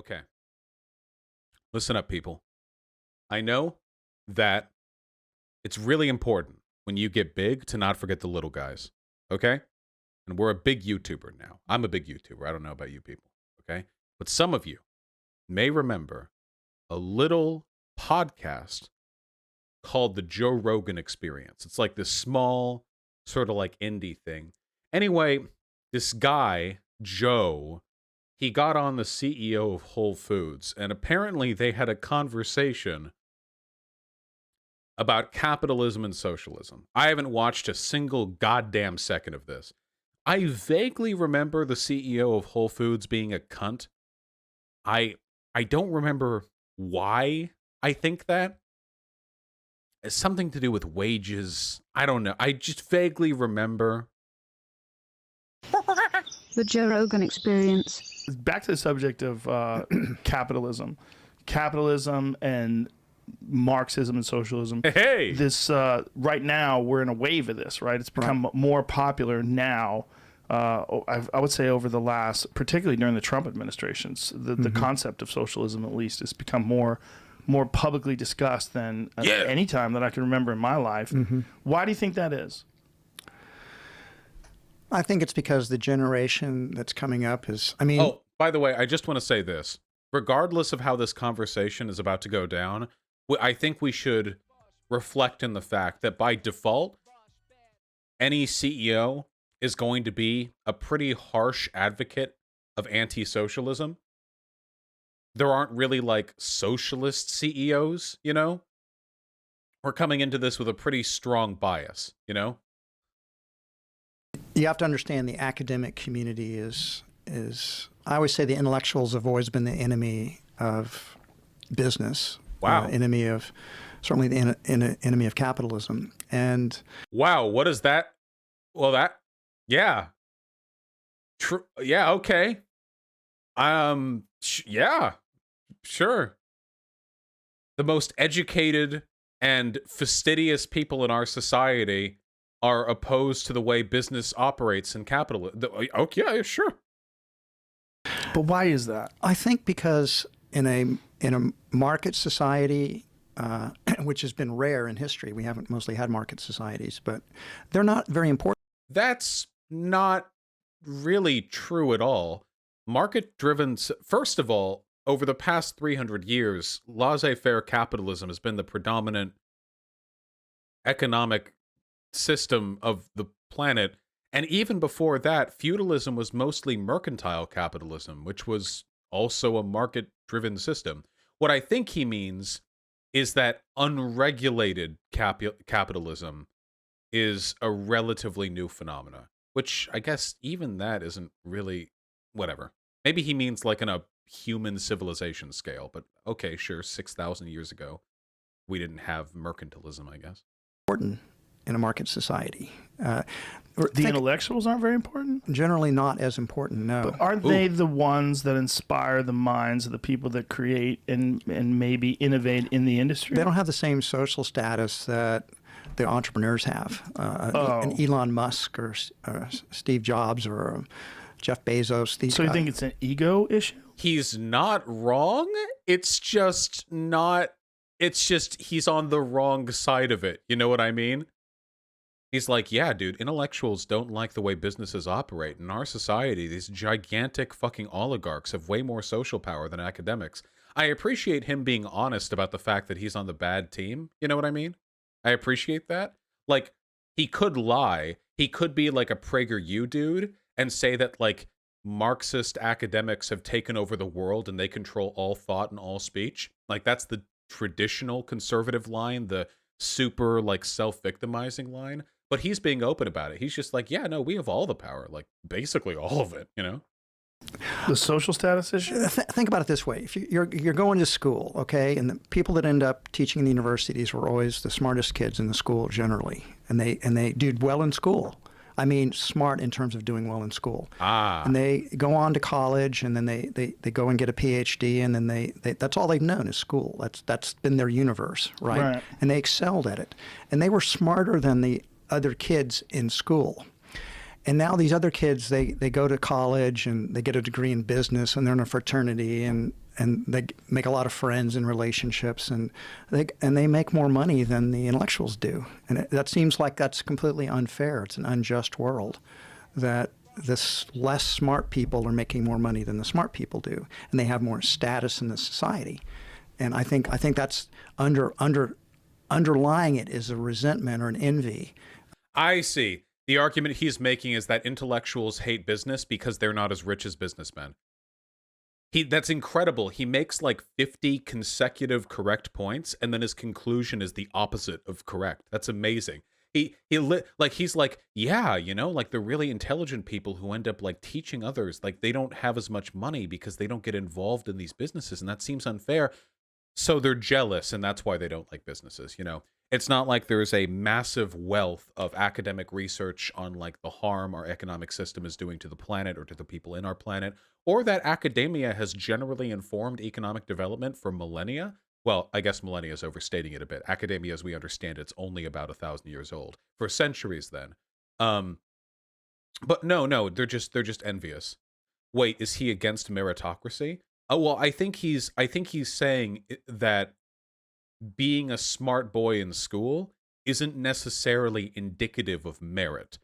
Okay. Listen up, people. I know that it's really important when you get big to not forget the little guys. Okay? And we're a big YouTuber now. I'm a big YouTuber. I don't know about you people. Okay? But some of you may remember a little podcast called the Joe Rogan Experience. It's like this small, sort of like indie thing. Anyway, this guy, Joe, he got on the CEO of Whole Foods, and apparently they had a conversation about capitalism and socialism. I haven't watched a single goddamn second of this. I vaguely remember the CEO of Whole Foods being a cunt. I don't remember why I think that. It's something to do with wages. I don't know. I just vaguely remember. The Joe Rogan Experience. Back to the subject of capitalism and Marxism and socialism. Hey, this right now we're in a wave of this, right? It's become more popular now. I would say over the last, particularly during the Trump administrations, the concept of socialism at least has become more publicly discussed than any time that I can remember in my life. Why do you think that is? I think it's because the generation that's coming up is, I mean... Oh, by the way, I just want to say this. Regardless of how this conversation is about to go down, I think we should reflect in the fact that by default, any CEO is going to be a pretty harsh advocate of anti-socialism. There aren't really like socialist CEOs, you know? We're coming into this with a pretty strong bias, you know? You have to understand the academic community is I always say the intellectuals have always been the enemy of business. Wow. Enemy of, certainly the enemy of capitalism. And wow, what is that? Well, yeah. True. Yeah, okay. Yeah, sure. The most educated and fastidious people in our society are opposed to the way business operates in capitalism. Okay, yeah, sure. But why is that? I think because in a market society, which has been rare in history, we haven't mostly had market societies, but they're not very important. That's not really true at all. Market-driven, first of all, over the past 300 years, laissez-faire capitalism has been the predominant economic system of the planet. And even before that, feudalism was mostly mercantile capitalism, which was also a market-driven system. What I think he means is that unregulated capitalism is a relatively new phenomena, which I guess even that isn't really, whatever. Maybe he means like in a human civilization scale, but okay, sure, 6,000 years ago, we didn't have mercantilism, I guess. Important in a market society. The intellectuals aren't very important? Generally not as important, no. But aren't they the ones that inspire the minds of the people that create and maybe innovate in the industry? They don't have the same social status that the entrepreneurs have. An Elon Musk or Steve Jobs or Jeff Bezos. So you think it's an ego issue? He's not wrong. It's just he's on the wrong side of it. You know what I mean? He's like, yeah, dude, intellectuals don't like the way businesses operate. In our society, these gigantic fucking oligarchs have way more social power than academics. I appreciate him being honest about the fact that he's on the bad team. You know what I mean? I appreciate that. Like, he could lie. He could be like a PragerU dude and say that, like, Marxist academics have taken over the world and they control all thought and all speech. Like, that's the traditional conservative line, the super, like, self-victimizing line. But he's being open about it. He's just like, yeah, no, we have all the power, like basically all of it, you know? The social status issue? Think about it this way. If you're going to school, okay, and the people that end up teaching in the universities were always the smartest kids in the school generally, and they did well in school. I mean, smart in terms of doing well in school. And they go on to college, and then they go and get a PhD, and then they that's all they've known is school. That's been their universe, right? And they excelled at it. And they were smarter than the other kids in school. And now these other kids, they go to college and they get a degree in business and they're in a fraternity and they make a lot of friends and relationships, and they make more money than the intellectuals do. And that seems like that's completely unfair. It's an unjust world that this less smart people are making more money than the smart people do, and they have more status in the society. And I think that's underlying it is a resentment or an envy. I see. The argument he's making is that intellectuals hate business because they're not as rich as businessmen. That's incredible. He makes like 50 consecutive correct points, and then his conclusion is the opposite of correct. That's amazing. He's like, yeah, you know, like the really intelligent people who end up like teaching others, like they don't have as much money because they don't get involved in these businesses, and that seems unfair. So they're jealous, and that's why they don't like businesses, you know? It's not like there's a massive wealth of academic research on like the harm our economic system is doing to the planet or to the people in our planet, or that academia has generally informed economic development for millennia. Well, I guess millennia is overstating it a bit. Academia, as we understand it's only about 1,000 years old. For centuries then. But no, they're just envious. Wait, is he against meritocracy? Oh, well, I think he's saying that being a smart boy in school isn't necessarily indicative of merit.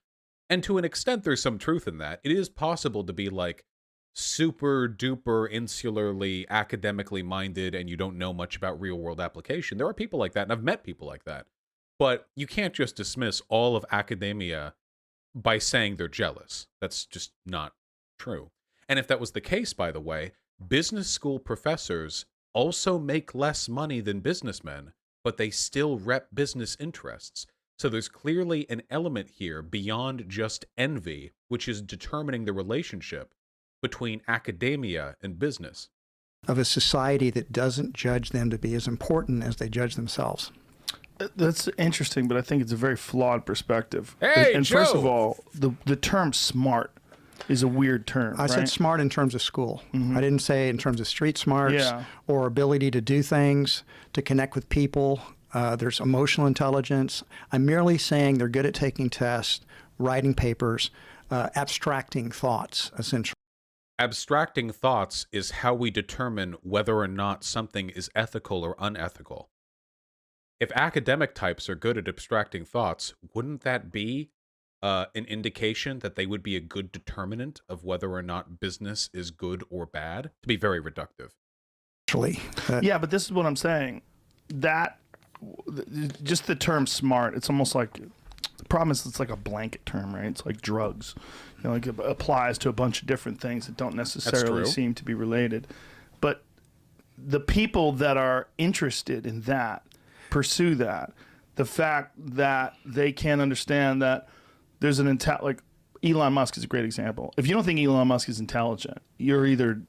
And to an extent, there's some truth in that. It is possible to be like super duper insularly academically minded and you don't know much about real world application. There are people like that, and I've met people like that. But you can't just dismiss all of academia by saying they're jealous. That's just not true. And if that was the case, by the way, business school professors also make less money than businessmen, but they still rep business interests. So there's clearly an element here beyond just envy, which is determining the relationship between academia and business. Of a society that doesn't judge them to be as important as they judge themselves. That's interesting, but I think it's a very flawed perspective. Hey, and Joe! First of all, the term smart is a weird term. I said smart in terms of school. Mm-hmm. I didn't say in terms of street smarts or ability to do things, to connect with people. There's emotional intelligence. I'm merely saying they're good at taking tests, writing papers, abstracting thoughts, essentially. Abstracting thoughts is how we determine whether or not something is ethical or unethical. If academic types are good at abstracting thoughts, wouldn't that be an indication that they would be a good determinant of whether or not business is good or bad? To be very reductive. Actually, yeah, but this is what I'm saying. That just the term smart, it's almost like the problem is it's like a blanket term, right? It's like drugs. You know, like it applies to a bunch of different things that don't necessarily seem to be related. But the people that are interested in that pursue that. The fact that they can't understand that there's an like Elon Musk is a great example. If you don't think Elon Musk is intelligent, you're either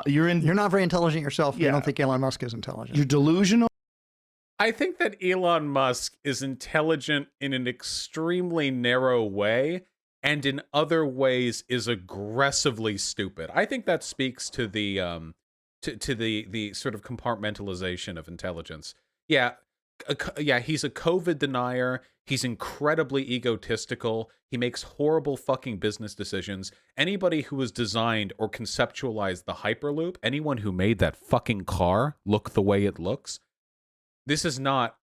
you're not very intelligent yourself. You don't think Elon Musk is intelligent. You're delusional. I think that Elon Musk is intelligent in an extremely narrow way, and in other ways is aggressively stupid. I think that speaks to the the sort of compartmentalization of intelligence. Yeah, he's a COVID denier. He's incredibly egotistical. He makes horrible fucking business decisions. Anybody who has designed or conceptualized the Hyperloop, anyone who made that fucking car look the way it looks, this is not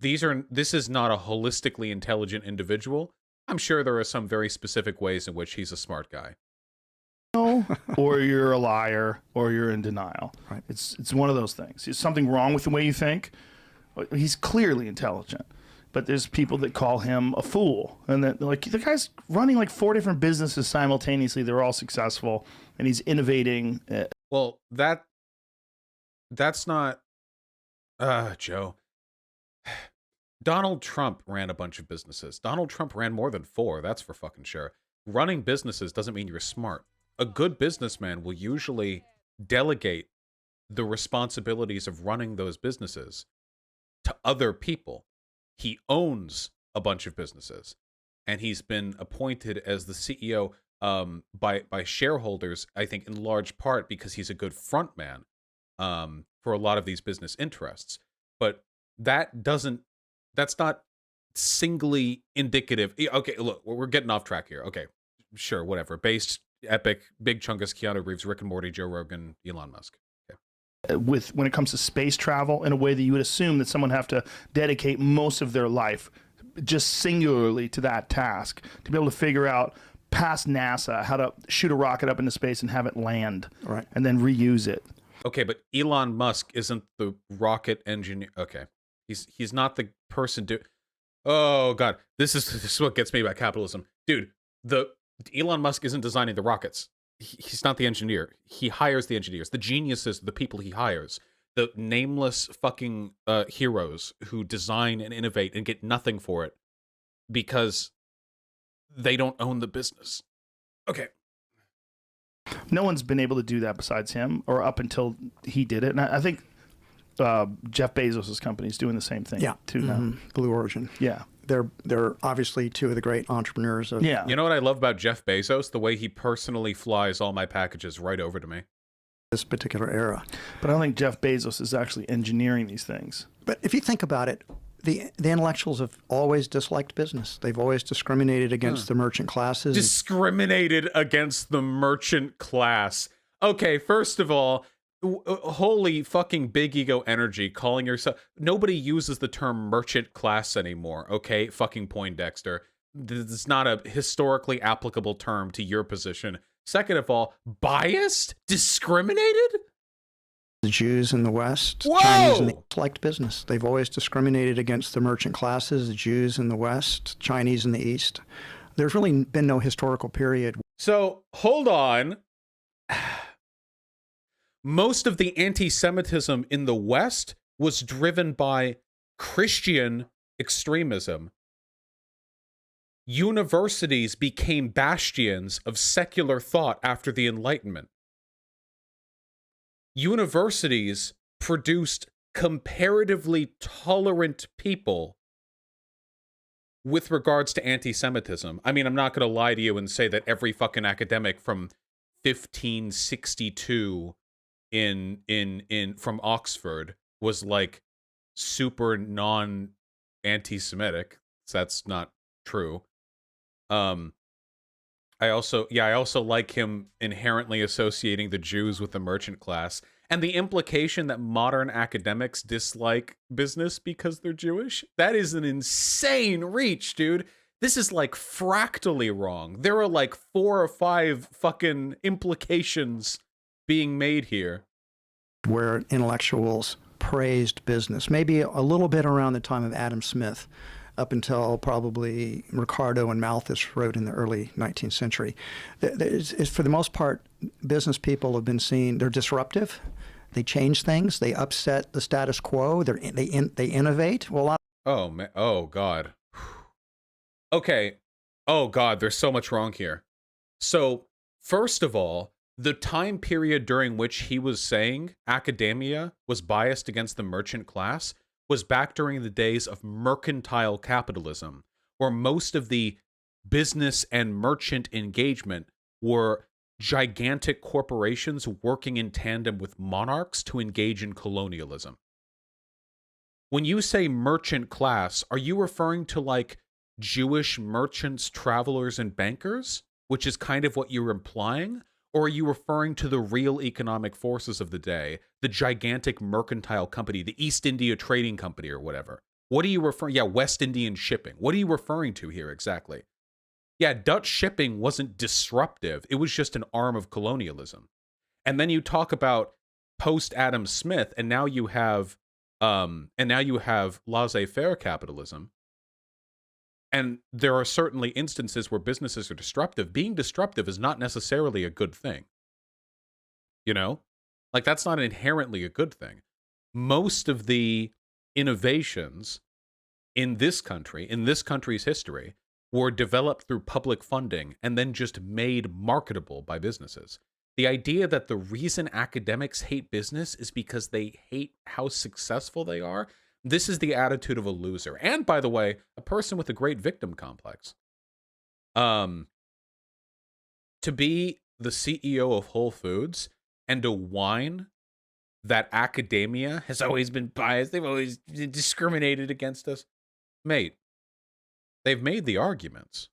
a holistically intelligent individual. I'm sure there are some very specific ways in which he's a smart guy. Or you're a liar, or you're in denial. Right. It's one of those things. Is something wrong with the way you think? He's clearly intelligent, but there's people that call him a fool, and that like the guy's running like 4 different businesses simultaneously. They're all successful, and he's innovating. Well, that's not Joe. Donald Trump ran a bunch of businesses. Donald Trump ran more than 4, that's for fucking sure. Running businesses doesn't mean you're smart. A good businessman will usually delegate the responsibilities of running those businesses to other people. He owns a bunch of businesses, and he's been appointed as the CEO by shareholders, I think in large part because he's a good front man for a lot of these business interests. But that's not singly indicative. Okay, look, we're getting off track here. Okay, sure, whatever. Based, epic, big chunkus, Keanu Reeves, Rick and Morty, Joe Rogan, Elon Musk. Okay. with when it comes to space travel in a way that you would assume that someone have to dedicate most of their life just singularly to that task, to be able to figure out past NASA how to shoot a rocket up into space and have it land, Right. and then reuse it. Okay, but Elon Musk isn't the rocket engineer. Okay, he's not the person do. Oh God, this is what gets me about capitalism, dude. The Elon Musk isn't designing the rockets. He's not the engineer. He hires the engineers. The geniuses, the people he hires, the nameless fucking heroes who design and innovate and get nothing for it because they don't own the business. Okay. No one's been able to do that besides him, or up until he did it. And I think Jeff Bezos' company is doing the same thing too now. Blue Origin. Yeah. They're obviously two of the great entrepreneurs of Yeah. You know what I love about Jeff Bezos? The way he personally flies all my packages right over to me. this particular era. But I don't think Jeff Bezos is actually engineering these things. But if you think about it, the intellectuals have always disliked business. They've always discriminated against the merchant classes. Discriminated against the merchant class. Okay, first of all, holy fucking big ego energy calling yourself. Nobody uses the term merchant class anymore, okay? Fucking Poindexter. This is not a historically applicable term to your position. Second of all, biased? Discriminated? The Jews in the West, Whoa! Chinese in the East liked business. They've always discriminated against the merchant classes, the Jews in the West, Chinese in the East. There's really been no historical period. So, hold on. Most of the anti-Semitism in the West was driven by Christian extremism. Universities became bastions of secular thought after the Enlightenment. Universities produced comparatively tolerant people with regards to anti-Semitism. I mean, I'm not going to lie to you and say that every fucking academic from 1562 from Oxford was like super non-anti-Semitic. That's not true. I also like him inherently associating the Jews with the merchant class, and the implication that modern academics dislike business because they're Jewish. That is an insane reach, dude. This is like fractally wrong. There are like 4 or 5 fucking implications being made here. Where intellectuals praised business, maybe a little bit around the time of Adam Smith, up until probably Ricardo and Malthus wrote in the early 19th century. For the most part, business people have been seen, they're disruptive, they change things, they upset the status quo, they innovate. Well, Oh, man. Oh, God. Okay. Oh, God, there's so much wrong here. So, first of all, the time period during which he was saying academia was biased against the merchant class was back during the days of mercantile capitalism, where most of the business and merchant engagement were gigantic corporations working in tandem with monarchs to engage in colonialism. When you say merchant class, are you referring to like Jewish merchants, travelers, and bankers, which is kind of what you're implying? Or are you referring to the real economic forces of the day, the gigantic mercantile company, the East India Trading Company or whatever? What are you referring? Yeah, West Indian Shipping. What are you referring to here exactly? Yeah, Dutch shipping wasn't disruptive. It was just an arm of colonialism. And then you talk about post Adam Smith, and now you have laissez-faire capitalism. And there are certainly instances where businesses are disruptive. Being disruptive is not necessarily a good thing. You know? Like, that's not inherently a good thing. Most of the innovations in this country's history, were developed through public funding and then just made marketable by businesses. The idea that the reason academics hate business is because they hate how successful they are, this is the attitude of a loser. And, by the way, a person with a great victim complex. To be the CEO of Whole Foods and to whine that academia has always been biased, they've always discriminated against us. Mate, they've made the arguments.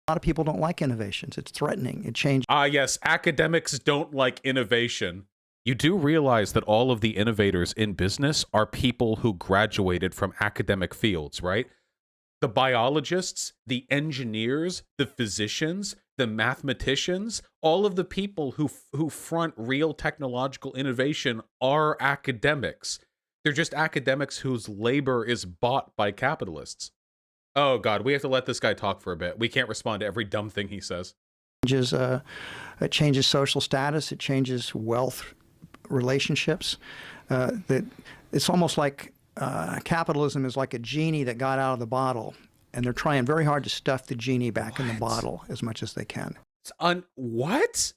a lot of people don't like innovations. It's threatening. It changes. Ah, yes, academics don't like innovation. You do realize that all of the innovators in business are people who graduated from academic fields, right? The biologists, the engineers, the physicians, the mathematicians, all of the people who front real technological innovation are academics. They're just academics whose labor is bought by capitalists. Oh, God, we have to let this guy talk for a bit. We can't respond to every dumb thing he says. It changes social status. It changes wealth relationships. That it's almost like capitalism is like a genie that got out of the bottle, and they're trying very hard to stuff the genie back in the bottle as much as they can. What?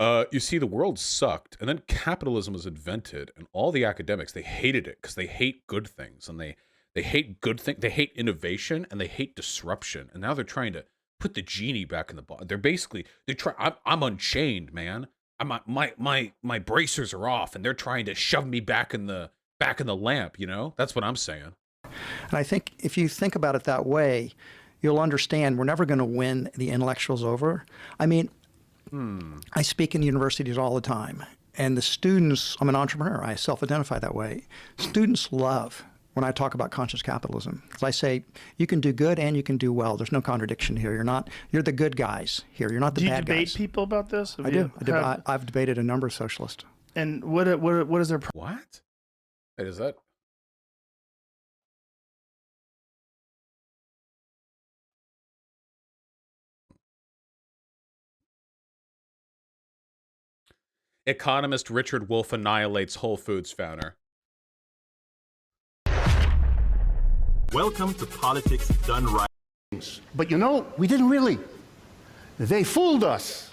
You see, the world sucked, and then capitalism was invented, and all the academics, they hated it because they hate good things, and they hate good things, they hate innovation, and they hate disruption, and now they're trying to put the genie back in the bottle. I'm unchained, man. My bracers are off, and they're trying to shove me back in the lamp, you know? That's what I'm saying. And I think if you think about it that way, you'll understand we're never going to win the intellectuals over. I mean, I speak in universities all the time, and the students, I'm an entrepreneur, I self-identify that way. Students love when I talk about conscious capitalism, because I say you can do good and you can do well. There's no contradiction here. You're the good guys here. You're not the bad guys. Do you debate people about this? I do. I've debated a number of socialists. And what is their What? Wait, is that? Economist Richard Wolff annihilates Whole Foods founder. Welcome to Politics Done Right. But you know, we didn't really. They fooled us.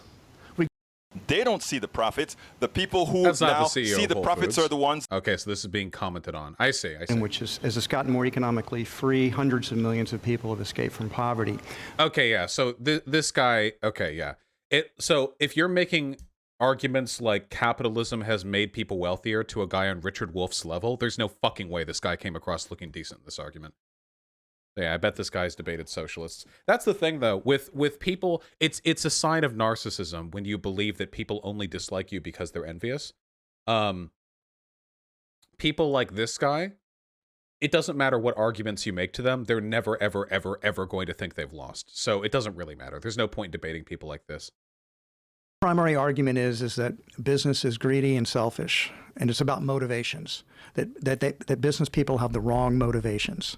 They don't see the profits. The people who That's not now the CEO see of the Whole profits Foods. are the ones. Okay, so this is being commented on. I see. And which is, as it's gotten more economically free, hundreds of millions of people have escaped from poverty. Okay, yeah. So this guy. Okay, yeah. So if you're making arguments like capitalism has made people wealthier to a guy on Richard Wolff's level, there's no fucking way this guy came across looking decent in this argument. Yeah, I bet this guy's debated socialists. That's the thing, though. With people, it's a sign of narcissism when you believe that people only dislike you because they're envious. People like this guy, it doesn't matter what arguments you make to them, they're never, ever, ever, ever going to think they've lost. So it doesn't really matter. There's no point in debating people like this. Primary argument is that business is greedy and selfish, and it's about motivations. That business people have the wrong motivations.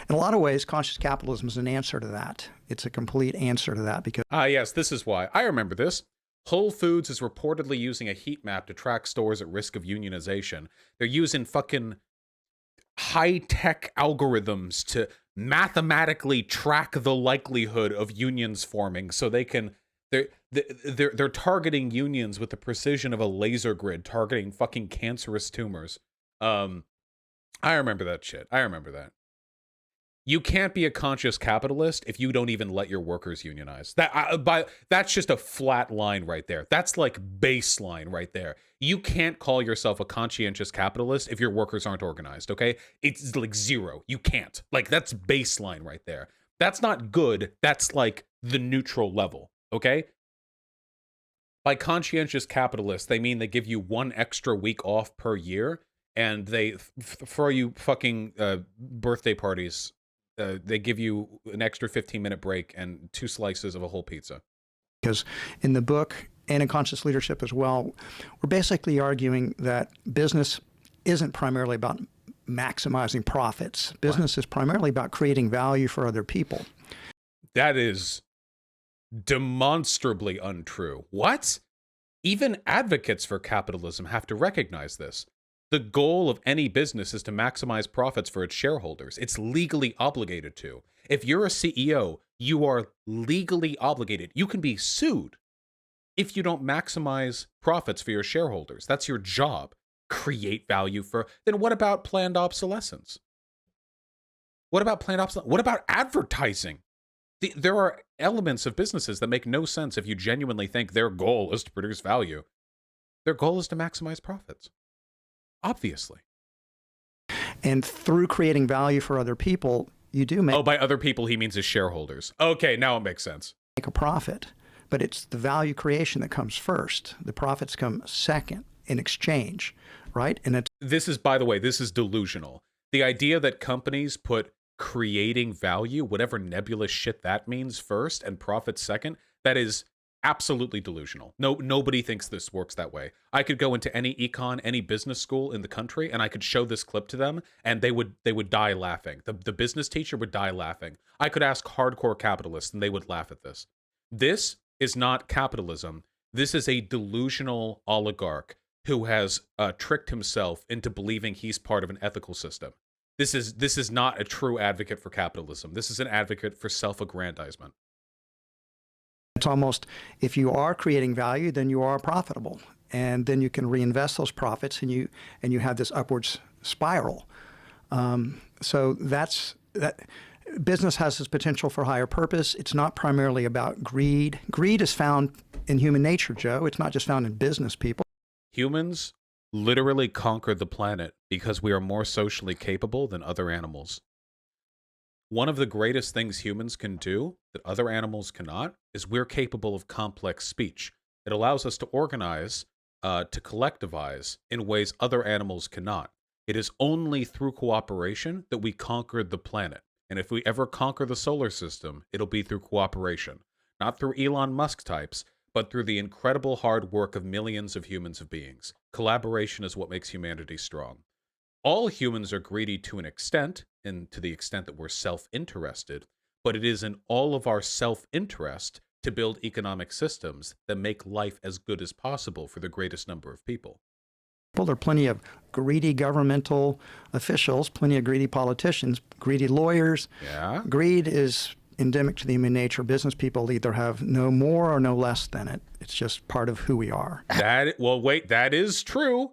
In a lot of ways, conscious capitalism is an answer to that. It's a complete answer to that because Yes, this is why. I remember this. Whole Foods is reportedly using a heat map to track stores at risk of unionization. They're using fucking high-tech algorithms to mathematically track the likelihood of unions forming so they can they're targeting unions with the precision of a laser grid targeting fucking cancerous tumors. I remember that shit. I remember that. You can't be a conscious capitalist if you don't even let your workers unionize. That's just a flat line right there. That's like baseline right there. You can't call yourself a conscientious capitalist if your workers aren't organized, okay? It's like zero. You can't. Like, that's baseline right there. That's not good. That's like the neutral level, okay? By conscientious capitalists, they mean they give you one extra week off per year, and they throw you fucking birthday parties. They give you an extra 15-minute break and 2 slices of a whole pizza. Because in the book and in Conscious Leadership as well, we're basically arguing that business isn't primarily about maximizing profits. Business is primarily about creating value for other people. That is demonstrably untrue. What? Even advocates for capitalism have to recognize this. The goal of any business is to maximize profits for its shareholders. It's legally obligated to. If you're a CEO, you are legally obligated. You can be sued if you don't maximize profits for your shareholders. That's your job. Create value for... Then what about planned obsolescence? What about planned obsolescence? What about advertising? There are elements of businesses that make no sense if you genuinely think their goal is to produce value. Their goal is to maximize profits. Obviously. And through creating value for other people, you do make... Oh, by other people, he means his shareholders. Okay, now it makes sense. ...make a profit. But it's the value creation that comes first. The profits come second. in exchange, right? And it's This is, by the way, this is delusional. The idea that companies put creating value, whatever nebulous shit that means, first and profit second, that is absolutely delusional. Nobody thinks this works that way. I could go into any econ, any business school in the country, and I could show this clip to them, and they would die laughing. The business teacher would die laughing. I could ask hardcore capitalists, and they would laugh at this. This is not capitalism. This is a delusional oligarch who has tricked himself into believing he's part of an ethical system. This is not a true advocate for capitalism. This is an advocate for self-aggrandizement. It's almost, if you are creating value, then you are profitable, and then you can reinvest those profits, and you have this upwards spiral. So that business has this potential for higher purpose. It's not primarily about greed. Greed is found in human nature, Joe. It's not just found in business people. Humans literally conquered the planet because we are more socially capable than other animals. One of the greatest things humans can do that other animals cannot is we're capable of complex speech. It allows us to organize, to collectivize in ways other animals cannot. It is only through cooperation that we conquered the planet. And if we ever conquer the solar system, it'll be through cooperation. Not through Elon Musk types, but through the incredible hard work of millions of humans of beings. Collaboration is what makes humanity strong. All humans are greedy to an extent, and to the extent that we're self-interested, but it is in all of our self-interest to build economic systems that make life as good as possible for the greatest number of people. There are plenty of greedy governmental officials, plenty of greedy politicians, greedy lawyers. Yeah. Greed is endemic to the human nature. Business people either have no more or no less than it. It's just part of who we are. That is true.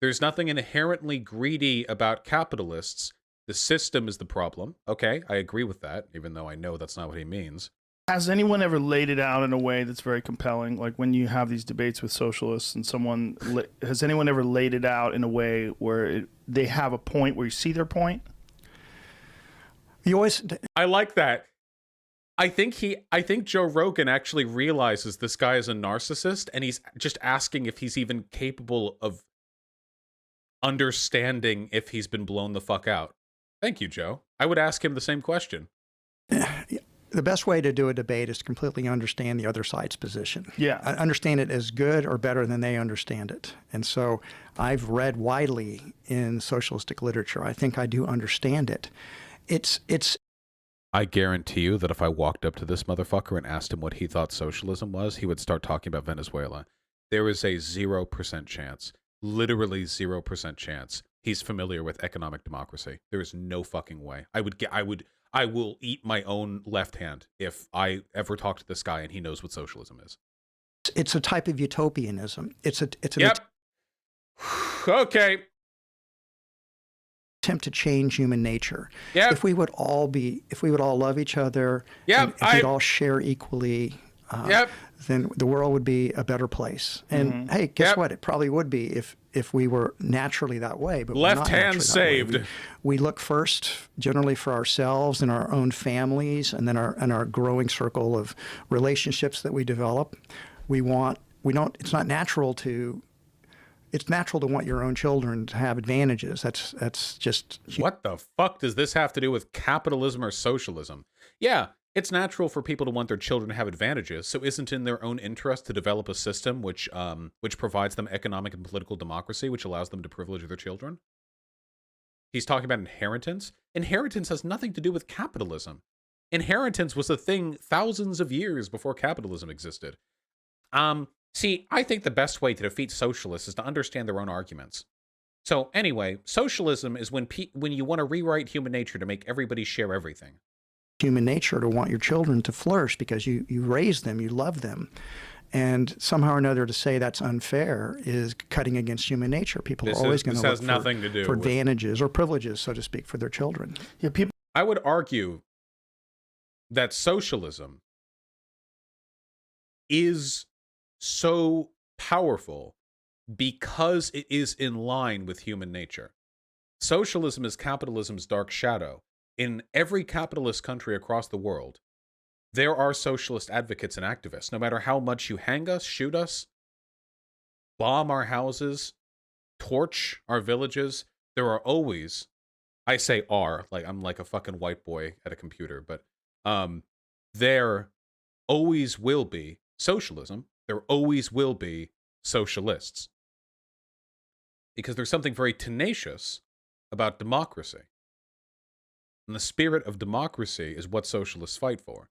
There's nothing inherently greedy about capitalists. The system is the problem. Okay, I agree with that, even though I know that's not what he means. Has anyone ever laid it out in a way that's very compelling? Like when you have these debates with socialists and has anyone ever laid it out in a way where they have a point where you see their point? I like that. I think Joe Rogan actually realizes this guy is a narcissist, and he's just asking if he's even capable of understanding if he's been blown the fuck out. Thank you, Joe. I would ask him the same question. The best way to do a debate is to completely understand the other side's position. Yeah. Understand it as good or better than they understand it. And so I've read widely in socialistic literature. I think I do understand it. I guarantee you that if I walked up to this motherfucker and asked him what he thought socialism was, he would start talking about Venezuela. There is a 0% chance, literally 0% chance, he's familiar with economic democracy. There is no fucking way. I will eat my own left hand if I ever talk to this guy and he knows what socialism is. It's a type of utopianism. It's an Okay. attempt to change human nature. Yep. If we would all love each other, Yep. and if we'd all share equally, then the world would be a better place. And hey, guess what? It probably would be if we were naturally that way. But left we're not hand naturally that way. saved. We look first generally for ourselves and our own families, and then our growing circle of relationships that we develop. It's natural to want your own children to have advantages. That's just... What the fuck does this have to do with capitalism or socialism? Yeah, it's natural for people to want their children to have advantages, so isn't it in their own interest to develop a system which provides them economic and political democracy, which allows them to privilege their children? He's talking about inheritance. Inheritance has nothing to do with capitalism. Inheritance was a thing thousands of years before capitalism existed. See, I think the best way to defeat socialists is to understand their own arguments. So anyway, socialism is when you want to rewrite human nature to make everybody share everything. Human nature to want your children to flourish because you raise them, you love them. And somehow or another to say that's unfair is cutting against human nature. People are always going to look for advantages or privileges, so to speak, for their children. Yeah, I would argue that socialism is so powerful because it is in line with human nature. Socialism is capitalism's dark shadow. In every capitalist country across the world, there are socialist advocates and activists. No matter how much you hang us, shoot us, bomb our houses, torch our villages, there are always, I say are, like I'm like a fucking white boy at a computer, but there always will be socialism. There always will be socialists. Because there's something very tenacious about democracy. And the spirit of democracy is what socialists fight for.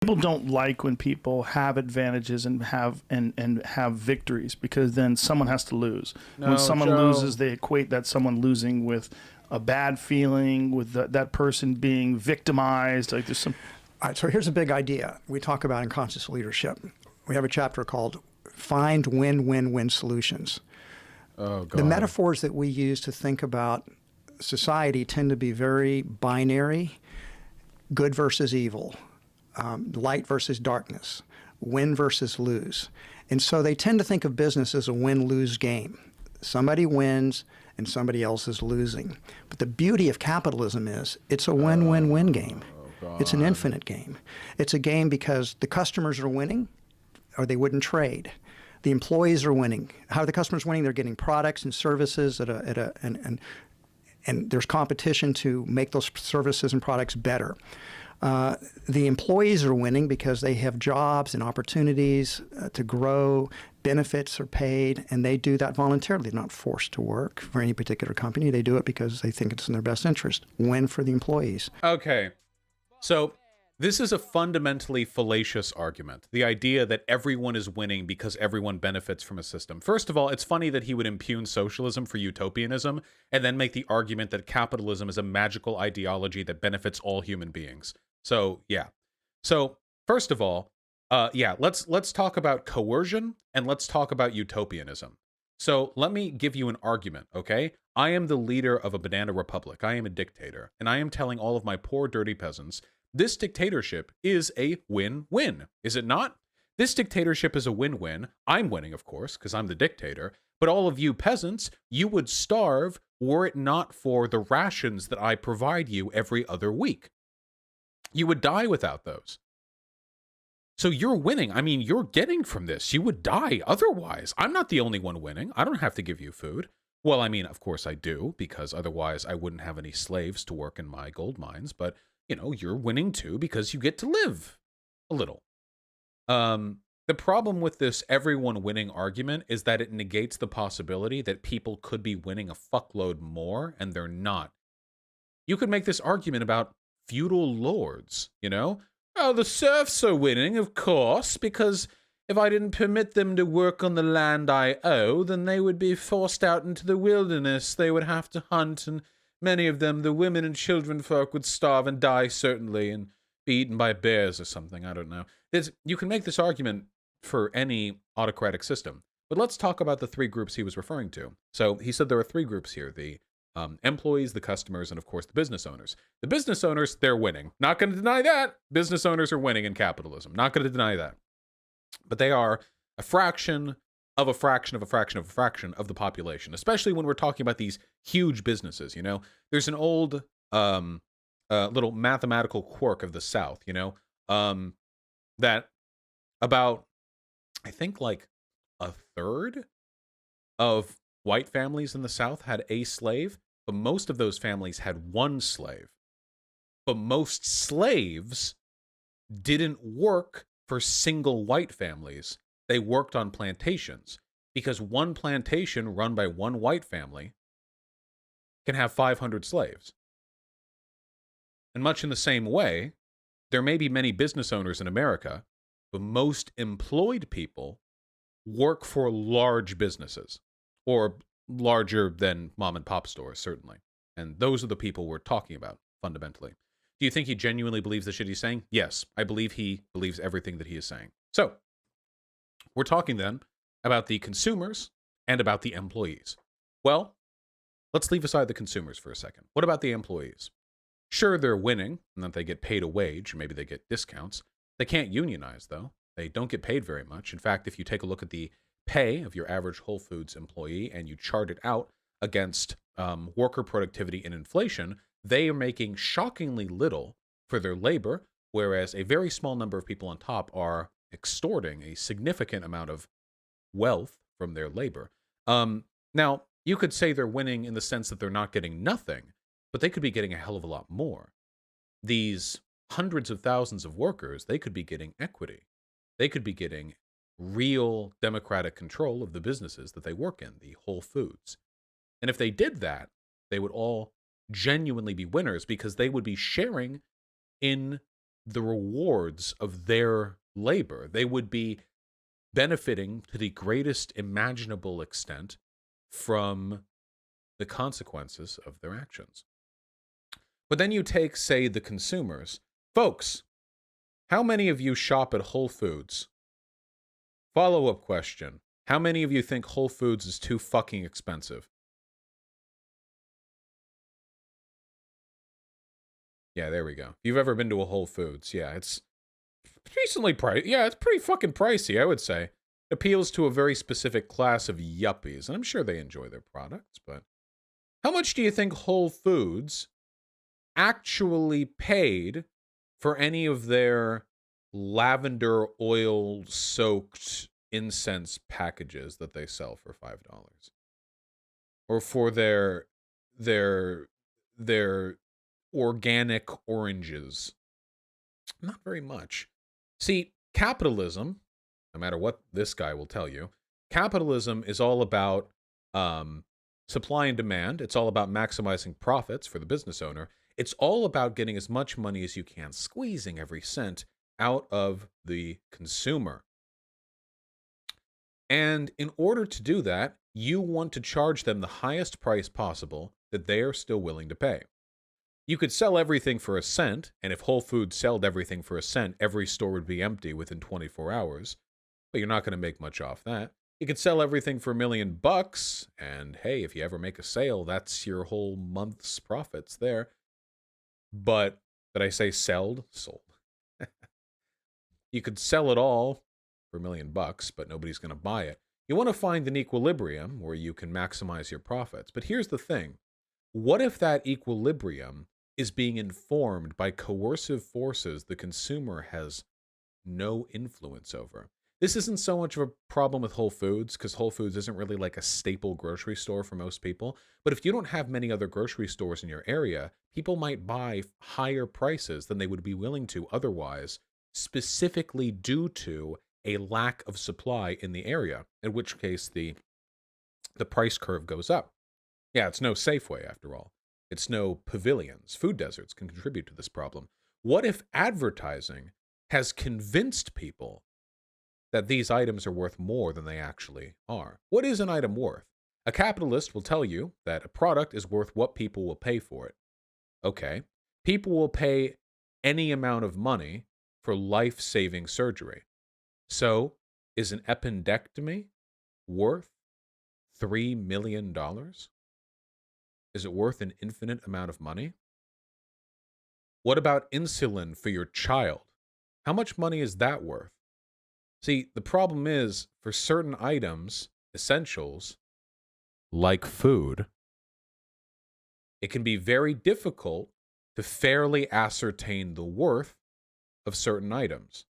People don't like when people have advantages and have victories, because then someone has to lose. No, when someone Joe. loses, they equate that someone losing with a bad feeling, with that person being victimized. Like there's some. All right, so here's a big idea we talk about in conscious leadership. We have a chapter called Find Win-Win-Win Solutions. Oh, God. The metaphors that we use to think about society tend to be very binary, good versus evil, light versus darkness, win versus lose. And so they tend to think of business as a win-lose game. Somebody wins and somebody else is losing. But the beauty of capitalism is it's a win-win-win game. It's an infinite game. It's a game because the customers are winning or they wouldn't trade. The employees are winning. How are the customers winning? They're getting products and services and there's competition to make those services and products better. The employees are winning because they have jobs and opportunities to grow, benefits are paid, and they do that voluntarily. They're not forced to work for any particular company. They do it because they think it's in their best interest. Win for the employees. Okay. So this is a fundamentally fallacious argument. The idea that everyone is winning because everyone benefits from a system. First of all, it's funny that he would impugn socialism for utopianism and then make the argument that capitalism is a magical ideology that benefits all human beings. So, yeah. So, first of all, let's talk about coercion and let's talk about utopianism. So, let me give you an argument, okay? I am the leader of a banana republic. I am a dictator, and I am telling all of my poor dirty peasants, this dictatorship is a win-win. Is it not? This dictatorship is a win-win. I'm winning, of course, because I'm the dictator. But all of you peasants, you would starve were it not for the rations that I provide you every other week. You would die without those. So you're winning. I mean, you're getting from this. You would die otherwise. I'm not the only one winning. I don't have to give you food. Well, I mean, of course I do, because otherwise I wouldn't have any slaves to work in my gold mines. But, you know, you're winning too because you get to live a little. The problem with this everyone winning argument is that it negates the possibility that people could be winning a fuckload more, and they're not. You could make this argument about feudal lords, you know? Oh, the serfs are winning, of course, because if I didn't permit them to work on the land I owe, then they would be forced out into the wilderness. They would have to hunt, and many of them, the women and children folk, would starve and die, certainly, and be eaten by bears or something. I don't know. You can make this argument for any autocratic system. But let's talk about the three groups he was referring to. So he said there are three groups here. The employees, the customers, and of course the business owners. The business owners, they're winning. Not going to deny that. Business owners are winning in capitalism. Not going to deny that. But they are a fraction of a fraction of a fraction of a fraction of the population, especially when we're talking about these huge businesses, you know? There's an old little mathematical quirk of the South, you know, that about, I think, like a third of white families in the South had a slave, but most of those families had one slave. But most slaves didn't work for single white families. They worked on plantations, because one plantation run by one white family can have 500 slaves. And much in the same way, there may be many business owners in America, but most employed people work for large businesses, or larger than mom and pop stores, certainly. And those are the people we're talking about, fundamentally. Do you think he genuinely believes the shit he's saying? Yes, I believe he believes everything that he is saying. So, we're talking then about the consumers and about the employees. Well, let's leave aside the consumers for a second. What about the employees? Sure, they're winning, and that they get paid a wage, or maybe they get discounts. They can't unionize, though. They don't get paid very much. In fact, if you take a look at the pay of your average Whole Foods employee and you chart it out against worker productivity and inflation, they are making shockingly little for their labor, whereas a very small number of people on top are extorting a significant amount of wealth from their labor. Now, you could say they're winning in the sense that they're not getting nothing, but they could be getting a hell of a lot more. These hundreds of thousands of workers, they could be getting equity. They could be getting real democratic control of the businesses that they work in, the Whole Foods. And if they did that, they would all genuinely be winners because they would be sharing in the rewards of their labor. They would be benefiting to the greatest imaginable extent from the consequences of their actions. But then you take, say, the consumers. Folks, how many of you shop at Whole Foods? Follow-up question. How many of you think Whole Foods is too fucking expensive? Yeah, there we go. If you've ever been to a Whole Foods, yeah, it's decently pricey. Yeah, it's pretty fucking pricey, I would say. Appeals to a very specific class of yuppies, and I'm sure they enjoy their products, but how much do you think Whole Foods actually paid for any of their lavender oil soaked incense packages that they sell for $5? Or for their organic oranges? Not very much. See, capitalism, no matter what this guy will tell you, capitalism is all about supply and demand. It's all about maximizing profits for the business owner. It's all about getting as much money as you can, squeezing every cent out of the consumer. And in order to do that, you want to charge them the highest price possible that they are still willing to pay. You could sell everything for a cent, and if Whole Foods sold everything for a cent, every store would be empty within 24 hours. But you're not going to make much off that. You could sell everything for $1 million, and hey, if you ever make a sale, that's your whole month's profits there. But did I say sold? Sold. You could sell it all for $1 million, but nobody's going to buy it. You want to find an equilibrium where you can maximize your profits. But here's the thing. What if that equilibrium is being informed by coercive forces the consumer has no influence over? This isn't so much of a problem with Whole Foods, because Whole Foods isn't really like a staple grocery store for most people. But if you don't have many other grocery stores in your area, people might buy higher prices than they would be willing to otherwise, specifically due to a lack of supply in the area, in which case the price curve goes up. Yeah, it's no Safeway after all. It's no pavilions. Food deserts can contribute to this problem. What if advertising has convinced people that these items are worth more than they actually are? What is an item worth? A capitalist will tell you that a product is worth what people will pay for it. Okay. People will pay any amount of money for life-saving surgery. So, is an appendectomy worth $3 million? Is it worth an infinite amount of money? What about insulin for your child? How much money is that worth? See, the problem is, for certain items, essentials, like food, it can be very difficult to fairly ascertain the worth of certain items.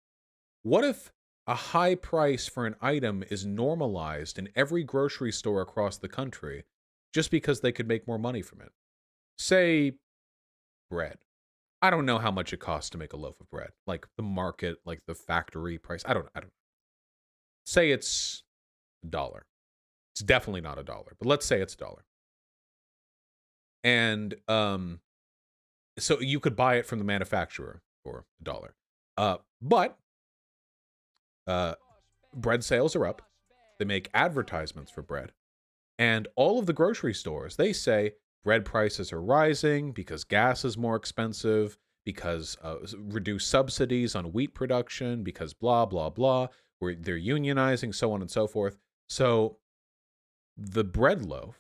What if a high price for an item is normalized in every grocery store across the country just because they could make more money from it? Say, bread. I don't know how much it costs to make a loaf of bread. Like the market, like the factory price. I don't know. Say it's $1. It's definitely not $1, but let's say it's $1. And so you could buy it from the manufacturer for $1. But bread sales are up. They make advertisements for bread. And all of the grocery stores, they say bread prices are rising because gas is more expensive, because reduced subsidies on wheat production, because blah, blah, blah. They're unionizing, so on and so forth. So the bread loaf,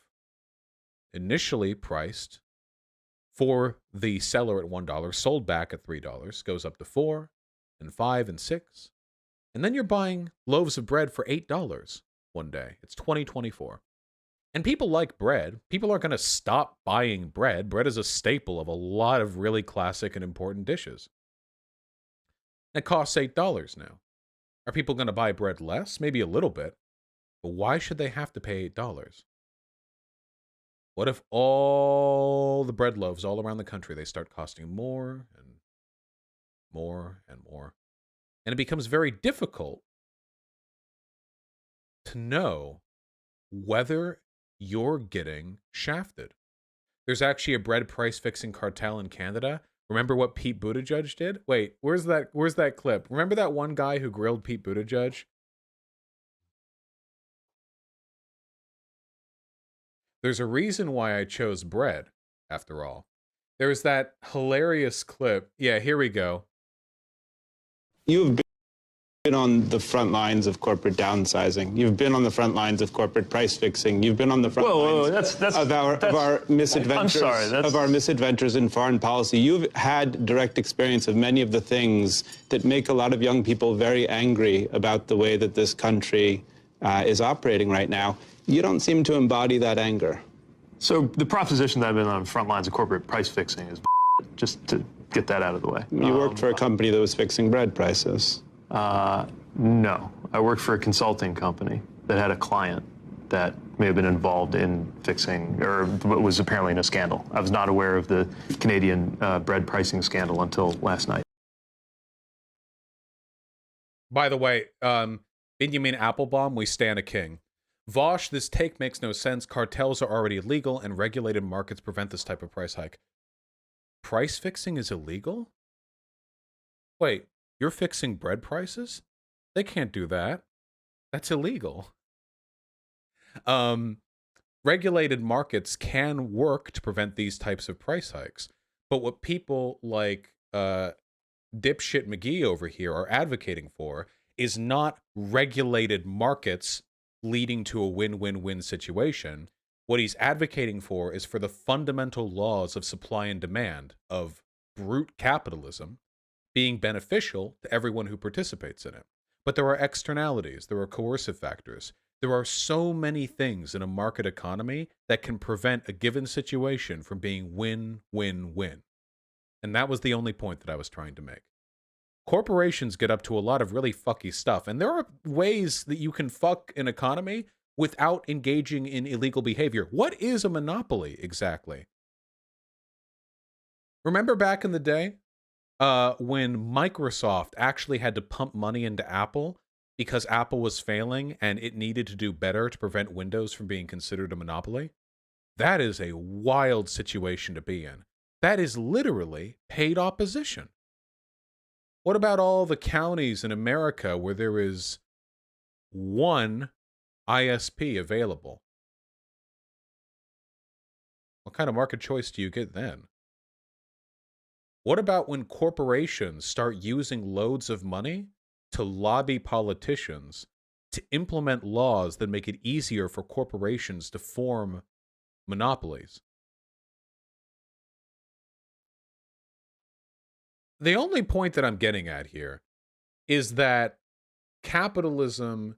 initially priced for the seller at $1, sold back at $3, goes up to $4 and $5 and $6. And then you're buying loaves of bread for $8 one day. It's 2024. And people like bread. People aren't going to stop buying bread. Bread is a staple of a lot of really classic and important dishes. It costs $8 now. Are people going to buy bread less? Maybe a little bit. But why should they have to pay $8? What if all the bread loaves all around the country, they start costing more and more and more? And it becomes very difficult to know whether you're getting shafted. There's actually a bread price fixing cartel in Canada. Remember what Pete Buttigieg did? Wait, where's that clip? Remember that one guy who grilled Pete Buttigieg? There's a reason why I chose bread, after all. There's that hilarious clip. Yeah, here we go. You've been on the front lines of corporate downsizing. You've been on the front lines of corporate price fixing. You've been on the front lines of our misadventures. I'm sorry, of our misadventures in foreign policy. You've had direct experience of many of the things that make a lot of young people very angry about the way that this country is operating right now. You don't seem to embody that anger. So the proposition that I've been on front lines of corporate price fixing is just to get that out of the way. You worked for a company that was fixing bread prices. No, I worked for a consulting company that had a client that may have been involved in fixing, or was apparently in a scandal. I was not aware of the Canadian bread pricing scandal until last night. By the way, Benjamin Applebaum, we stand a king. Vosh, this take makes no sense. Cartels are already illegal and regulated markets prevent this type of price hike. Price fixing is illegal? Wait, you're fixing bread prices? They can't do that. That's illegal. Regulated markets can work to prevent these types of price hikes. But what people like dipshit McGee over here are advocating for is not regulated markets leading to a win-win-win situation. What he's advocating for is for the fundamental laws of supply and demand, of brute capitalism, being beneficial to everyone who participates in it. But there are externalities, there are coercive factors. There are so many things in a market economy that can prevent a given situation from being win-win-win. And that was the only point that I was trying to make. Corporations get up to a lot of really fucky stuff, and there are ways that you can fuck an economy without engaging in illegal behavior. What is a monopoly exactly? Remember back in the day when Microsoft actually had to pump money into Apple because Apple was failing and it needed to do better to prevent Windows from being considered a monopoly? That is a wild situation to be in. That is literally paid opposition. What about all the counties in America where there is one ISP available? What kind of market choice do you get then? What about when corporations start using loads of money to lobby politicians to implement laws that make it easier for corporations to form monopolies? The only point that I'm getting at here is that capitalism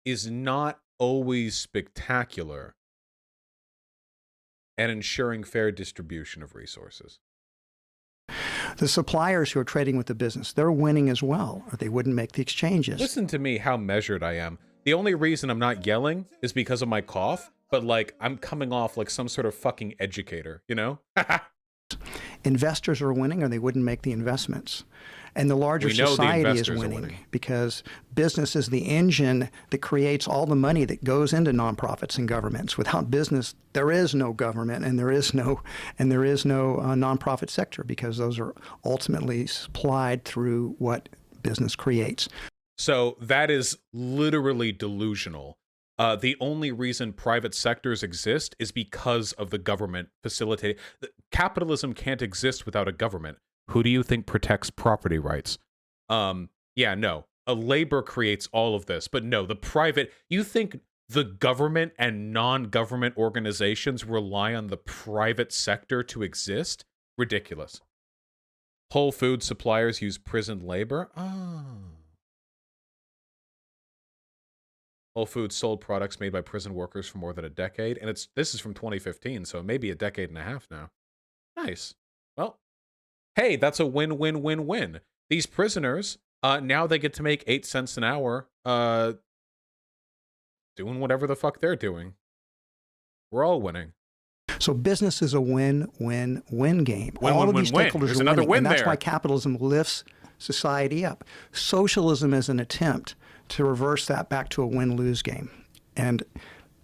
is not always spectacular at ensuring fair distribution of resources. The suppliers who are trading with the business, they're winning as well, or they wouldn't make the exchanges. Listen to me, how measured I am. The only reason I'm not yelling is because of my cough, but like I'm coming off like some sort of fucking educator, you know? Investors are winning or they wouldn't make the investments. And the larger society is winning because business is the engine that creates all the money that goes into nonprofits and governments. Without business, there is no government and there is no nonprofit sector because those are ultimately supplied through what business creates. So that is literally delusional. The only reason private sectors exist is because of the government facilitating. Capitalism can't exist without a government. Who do you think protects property rights? Yeah, no. A labor creates all of this, but no, the private. You think the government and non-government organizations rely on the private sector to exist? Ridiculous. Whole food suppliers use prison labor? Oh. Whole Foods sold products made by prison workers for more than a decade, and this is from 2015, so maybe a decade and a half now. Nice. Well, hey, that's a win-win-win-win. These prisoners, now they get to make 8 cents an hour doing whatever the fuck they're doing. We're all winning. So business is a win-win-win game. Win, all win, of these win, win. stakeholders There's are another winning, win and that's there. why capitalism lifts society up. Socialism is an attempt to reverse that back to a win-lose game, and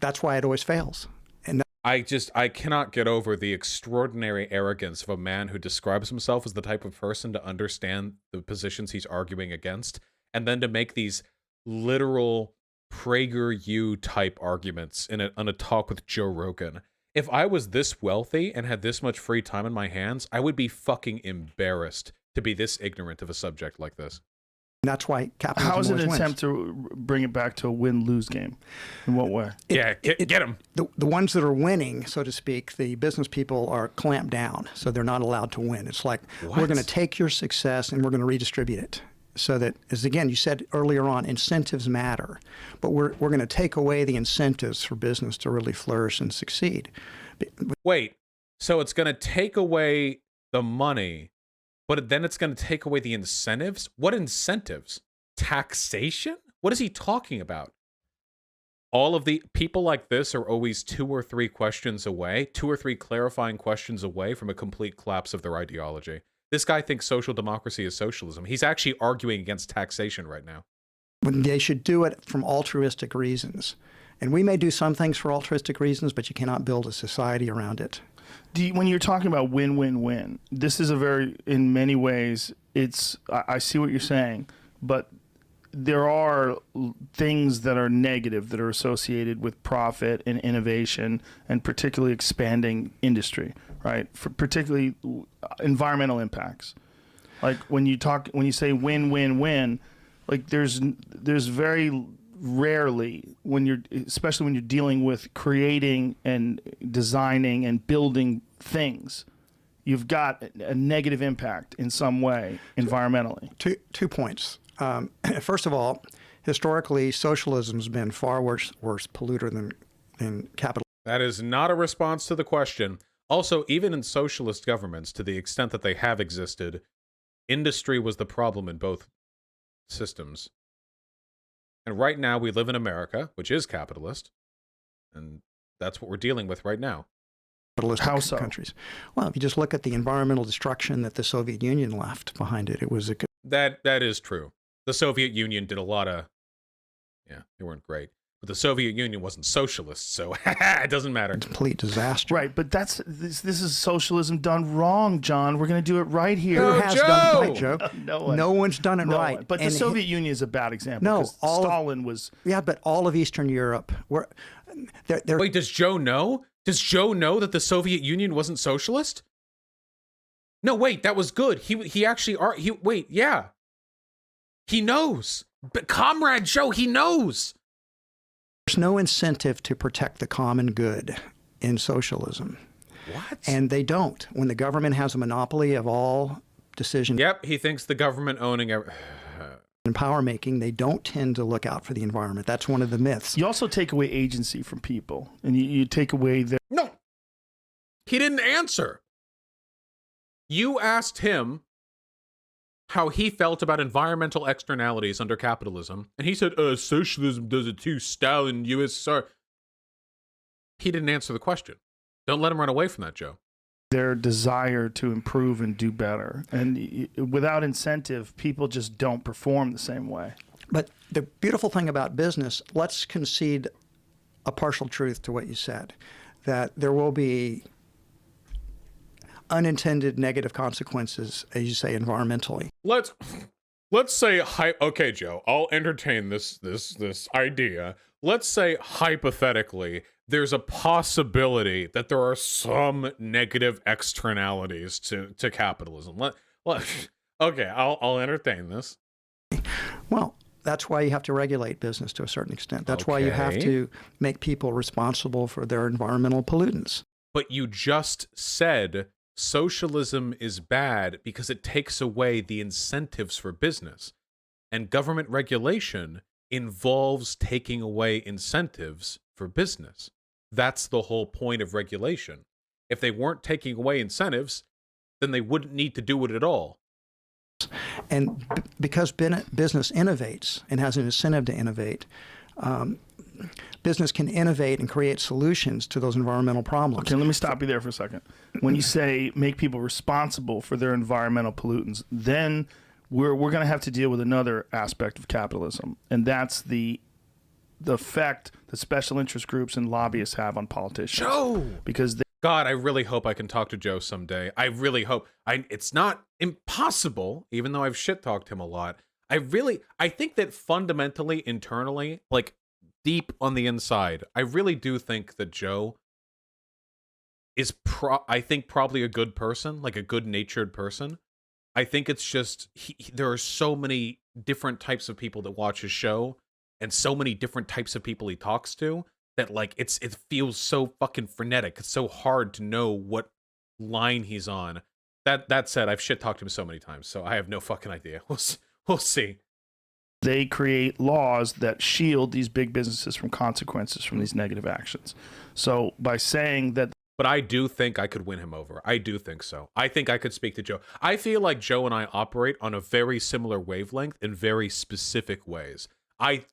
that's why it always fails. And I cannot get over the extraordinary arrogance of a man who describes himself as the type of person to understand the positions he's arguing against, and then to make these literal PragerU type arguments on a talk with Joe Rogan. If I was this wealthy and had this much free time in my hands, I would be fucking embarrassed to be this ignorant of a subject like this. that's why capitalism How is it always an wins. attempt to bring it back to a win-lose game? In what way? Get him. The ones that are winning, so to speak, the business people are clamped down, so they're not allowed to win. It's like, we're going to take your success and we're going to redistribute it. So that, as again, you said earlier on, incentives matter. But we're going to take away the incentives for business to really flourish and succeed. Wait, so it's going to take away the money, but then it's going to take away the incentives? What incentives? Taxation? What is he talking about? All of the people like this are always 2 or 3 questions away, 2 or 3 clarifying questions away from a complete collapse of their ideology. This guy thinks social democracy is socialism. He's actually arguing against taxation right now. They should do it from altruistic reasons. And we may do some things for altruistic reasons, but you cannot build a society around it. When you're talking about win-win-win, this is a very, in many ways, I see what you're saying, but there are things that are negative that are associated with profit and innovation and particularly expanding industry, right? Particularly environmental impacts. Like when you say win-win-win, like there's very rarely especially when you're dealing with creating and designing and building things, you've got a negative impact in some way environmentally. Two points. First of all, historically, socialism's been far worse polluter than capitalism. That is not a response to the question. Also, even in socialist governments, to the extent that they have existed, industry was the problem in both systems. And right now, we live in America, which is capitalist, and that's what we're dealing with right now. How so? Countries. Well, if you just look at the environmental destruction that the Soviet Union left behind it, it was a... That is true. The Soviet Union did a lot of... Yeah, they weren't great. But the Soviet Union wasn't socialist, so it doesn't matter. Complete disaster. Right, but this is socialism done wrong, John. We're going to do it right here. No, Who has Joe! done it right, Joe? No one's done it right. But the Soviet Union is a bad example. No, because Stalin was... Yeah, but all of Eastern Europe, they're Wait, does Joe know? Does Joe know that the Soviet Union wasn't socialist? No, wait, that was good. He actually wait, yeah. He knows. But Comrade Joe, he knows. There's no incentive to protect the common good in socialism. What? And they don't. When the government has a monopoly of all decision Yep, he thinks the government owning and power making, they don't tend to look out for the environment. That's one of the myths. You also take away agency from people, and you take away their... No. He didn't answer. You asked him how he felt about environmental externalities under capitalism, and he said, socialism does it too, Stalin, USSR. He didn't answer the question. Don't let him run away from that, Joe. Their desire to improve and do better. And without incentive, people just don't perform the same way. But the beautiful thing about business, let's concede a partial truth to what you said, that there will be unintended negative consequences, as you say, environmentally. Let's say okay, Joe, I'll entertain this idea. Let's say hypothetically there's a possibility that there are some negative externalities to capitalism. Okay, I'll entertain this. Well, that's why you have to regulate business to a certain extent. That's why you have to make people responsible for their environmental pollutants. But you just said socialism is bad because it takes away the incentives for business. And government regulation involves taking away incentives for business. That's the whole point of regulation. If they weren't taking away incentives, then they wouldn't need to do it at all. And because business innovates and has an incentive to innovate, business can innovate and create solutions to those environmental problems. Okay, let me stop you there for a second. When you say make people responsible for their environmental pollutants, then we're going to have to deal with another aspect of capitalism, and that's the effect that special interest groups and lobbyists have on politicians. Joe! Because God, I really hope I can talk to Joe someday. I really hope. It's not impossible, even though I've shit-talked him a lot. I think that fundamentally, internally, like deep on the inside, I really do think that Joe is probably a good person, like a good-natured person. I think it's just, there are so many different types of people that watch his show, and so many different types of people he talks to, that like it feels so fucking frenetic. It's so hard to know what line he's on. That said, I've shit talked him so many times, so I have no fucking idea. We'll see. They create laws that shield these big businesses from consequences from these negative actions. So by saying that. But I do think I could win him over. I do think so. I think I could speak to Joe. I feel like Joe and I operate on a very similar wavelength in very specific ways. I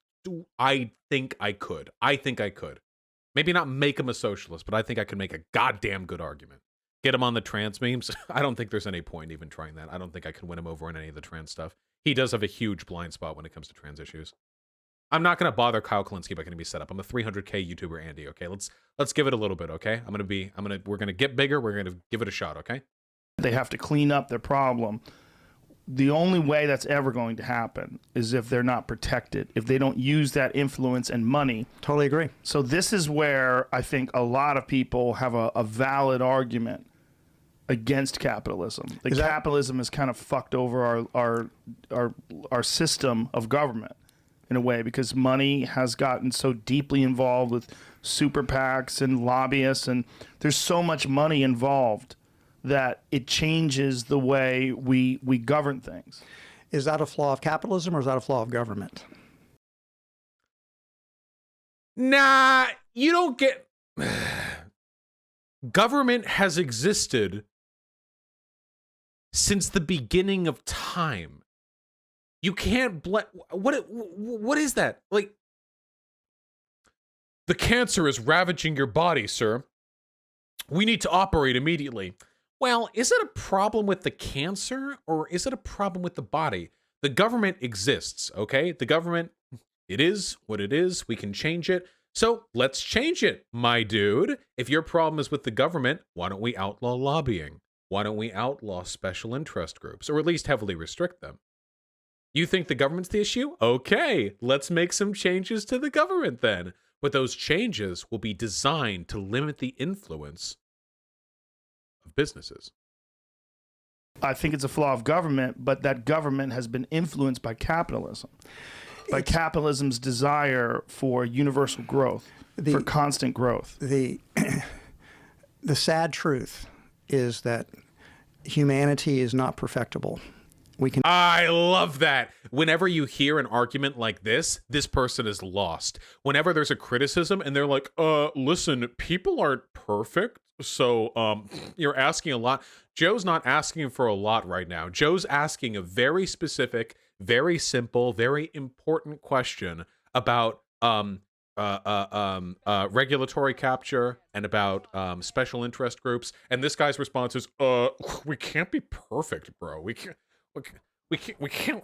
think I could. Maybe not make him a socialist, but I think I could make a goddamn good argument. Get him on the trans memes. I don't think there's any point even trying that. I don't think I can win him over on any of the trans stuff. He does have a huge blind spot when it comes to trans issues. I'm not going to bother Kyle Kalinske by getting me set up. I'm a 300K YouTuber, Andy, okay? Let's give it a little bit, okay? We're going to get bigger. We're going to give it a shot, okay? They have to clean up their problem. The only way that's ever going to happen is if they're not protected, if they don't use that influence and money. Totally agree. So this is where I think a lot of people have a valid argument against capitalism. Capitalism has kind of fucked over our system of government in a way, because money has gotten so deeply involved with super PACs and lobbyists, and there's so much money involved that it changes the way we govern things. Is that a flaw of capitalism, or is that a flaw of government? Nah, you don't get... Government has existed since the beginning of time. You can't what is that? Like, the cancer is ravaging your body, sir. We need to operate immediately. Well, is it a problem with the cancer, or is it a problem with the body? The government exists, okay? The government, it is what it is. We can change it. So let's change it, my dude. If your problem is with the government, why don't we outlaw lobbying? Why don't we outlaw special interest groups, or at least heavily restrict them? You think the government's the issue? Okay, let's make some changes to the government then. But those changes will be designed to limit the influence of businesses. I think it's a flaw of government, but that government has been influenced by capitalism, by capitalism's desire for universal growth, for constant growth. The sad truth is that humanity is not perfectible. I love that. Whenever you hear an argument like this person is lost. Whenever there's a criticism and they're like, listen, people aren't perfect, so you're asking a lot. Joe's not asking for a lot right now. Joe's asking a very specific, very simple, very important question about regulatory capture and about special interest groups. And this guy's response is, we can't be perfect, bro. We can't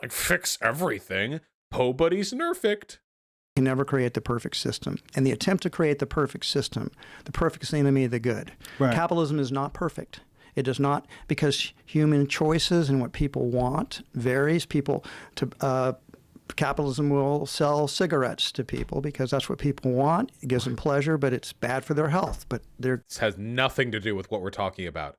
like fix everything. Nobody's nerfect. You can never create the perfect system. And the attempt to create the perfect system, the perfect is the enemy of the good. Right. Capitalism is not perfect. It does not, because human choices and what people want varies. Capitalism will sell cigarettes to people because that's what people want. It gives them pleasure, but it's bad for their health. But this has nothing to do with what we're talking about.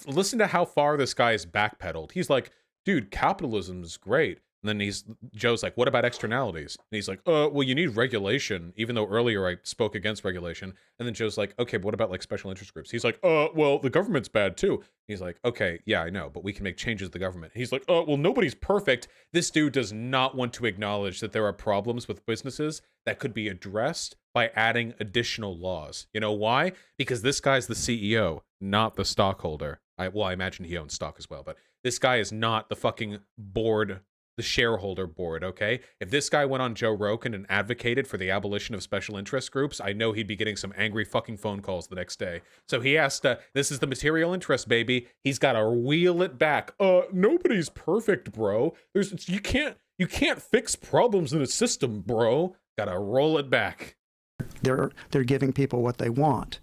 Listen to how far this guy is backpedaled. He's like, dude, capitalism's great. And then Joe's like, what about externalities? And he's like, well, you need regulation, even though earlier I spoke against regulation. And then Joe's like, okay, but what about like special interest groups? He's like, well, the government's bad too. He's like, okay, yeah, I know, but we can make changes to the government. He's like, well, nobody's perfect. This dude does not want to acknowledge that there are problems with businesses that could be addressed by adding additional laws. You know why? Because this guy's the CEO, not the stockholder. I imagine he owns stock as well, but this guy is not the fucking board the shareholder board, okay? If this guy went on Joe Rogan and advocated for the abolition of special interest groups, I know he'd be getting some angry fucking phone calls the next day. So he has to, this is the material interest, baby. He's got to wheel it back. Nobody's perfect, bro. You can't fix problems in a system, bro. Gotta roll it back. They're giving people what they want.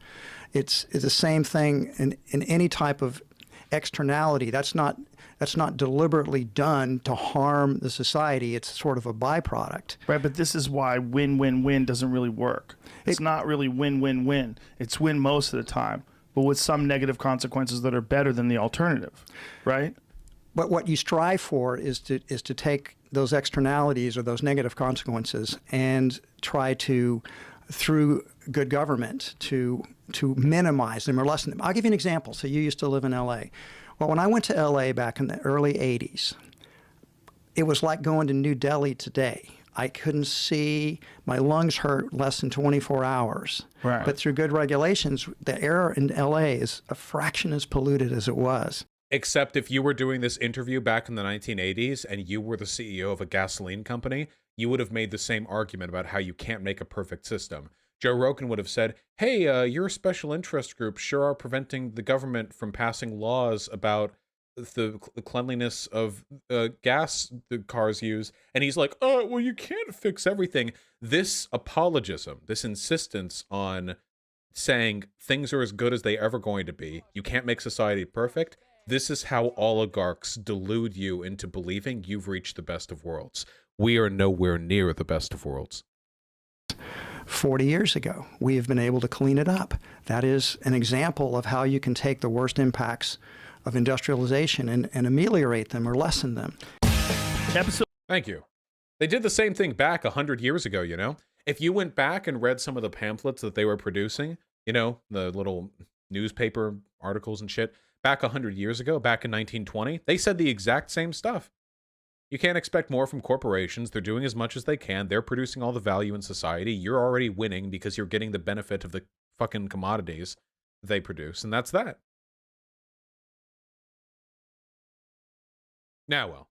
It's the same thing in any type of externality. That's not deliberately done to harm the society. It's sort of a byproduct. Right, but this is why win-win-win doesn't really work. It's not really win-win-win. It's win most of the time, but with some negative consequences that are better than the alternative, right? But what you strive for is to take those externalities or those negative consequences and try to, through good government, to minimize them or lessen them. I'll give you an example. So you used to live in L.A. Well, when I went to L.A. back in the early 80s, it was like going to New Delhi today. I couldn't see, my lungs hurt less than 24 hours. Right. But through good regulations, the air in L.A. is a fraction as polluted as it was. Except if you were doing this interview back in the 1980s and you were the CEO of a gasoline company, you would have made the same argument about how you can't make a perfect system. Joe Rogan would have said, hey, your special interest groups sure are preventing the government from passing laws about the cleanliness of gas the cars use. And he's like, oh, well, you can't fix everything. This apologism, this insistence on saying things are as good as they ever going to be, you can't make society perfect, this is how oligarchs delude you into believing you've reached the best of worlds. We are nowhere near the best of worlds. 40 years ago, we have been able to clean it up. That is an example of how you can take the worst impacts of industrialization and ameliorate them or lessen them. Thank you. They did the same thing back 100 years ago, you know? If you went back and read some of the pamphlets that they were producing, you know, the little newspaper articles and shit, back 100 years ago, back in 1920, they said the exact same stuff. You can't expect more from corporations. They're doing as much as they can. They're producing all the value in society. You're already winning because you're getting the benefit of the fucking commodities they produce, and that's that. Now, well,